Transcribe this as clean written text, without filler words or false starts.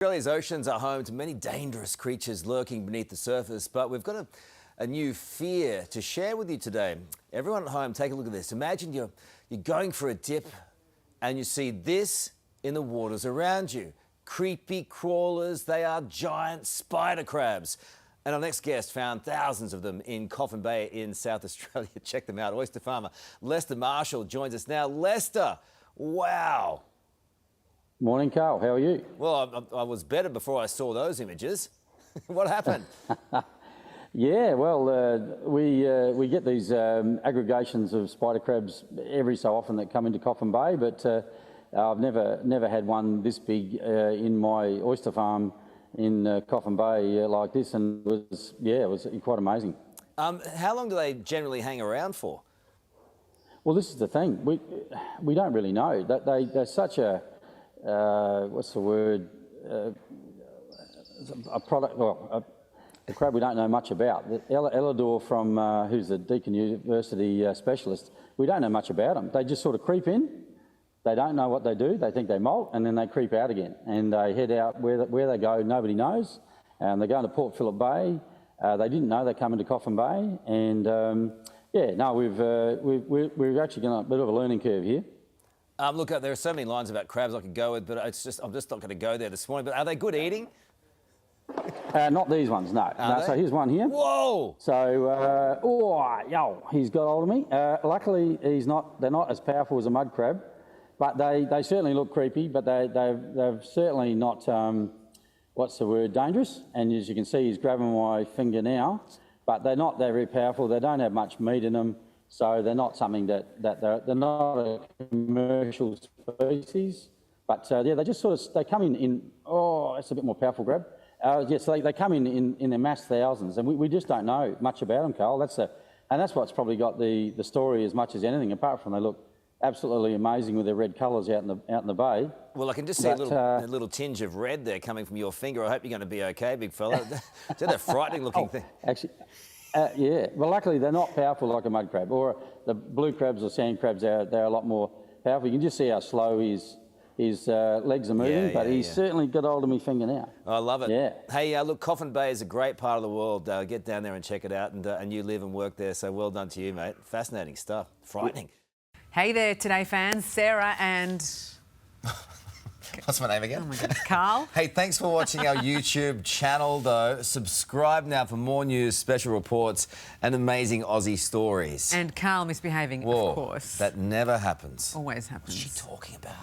Australia's oceans are home to many dangerous creatures lurking beneath the surface, but we've got a new fear to share with you today. Everyone at home, take a look at this. Imagine you're going for a dip and you see this in the waters around you. Creepy crawlers, they are giant spider crabs. And our next guest found thousands of them in Coffin Bay in South Australia. Check them out. Oyster farmer Lester Marshall joins us now. Lester, wow. Morning, Carl. How are you? Well, I was better before I saw those images. What happened? Yeah, well, we get these aggregations of spider crabs every so often that come into Coffin Bay, but I've never had one this big in my oyster farm in Coffin Bay like this, and it was quite amazing. How long do they generally hang around for? Well, this is the thing. We don't really know. They're such a what's the word? A product. Well, a crab we don't know much about. Ellador from who's the Deakin University specialist. We don't know much about them. They just sort of creep in. They don't know what they do. They think they molt, and then they creep out again, and they head out where they go. Nobody knows. And they're going to Port Phillip Bay. They didn't know they come into Coffin Bay, and we've actually got a bit of a learning curve here. Look, there are so many lines about crabs I could go with, but I'm just not going to go there this morning. But are they good eating? Not these ones, no. So here's one here. Whoa! So, he's got hold of me. Luckily, they're not as powerful as a mud crab, but they certainly look creepy, but they're certainly not, dangerous. And as you can see, he's grabbing my finger now, but they're not very powerful. They don't have much meat in them, so they're not something they're not a commercial species. But they just they come in, it's a bit more powerful grab. So they come in their mass thousands, and we just don't know much about them, Carl. And that's what's probably got the story as much as anything, apart from they look absolutely amazing with their red colours out in the bay. Well, I can just see a little tinge of red there coming from your finger. I hope you're going to be okay, big fella. Is that a frightening looking thing? Actually, yeah. Well, luckily they're not powerful like a mud crab, or the blue crabs or sand crabs. They're a lot more powerful. You can just see how slow his legs are moving, but he's certainly got hold of my finger now. I love it. Yeah. Hey, look, Coffin Bay is a great part of the world. Get down there and check it out, and you live and work there, so well done to you, mate. Fascinating stuff. Frightening. Hey there, Today fans. Sarah and... What's my name again? Oh my goodness, Carl. Hey, thanks for watching our YouTube channel, though. Subscribe now for more news, special reports, and amazing Aussie stories. And Carl misbehaving, Whoa, of course. That never happens. Always happens. What's she talking about?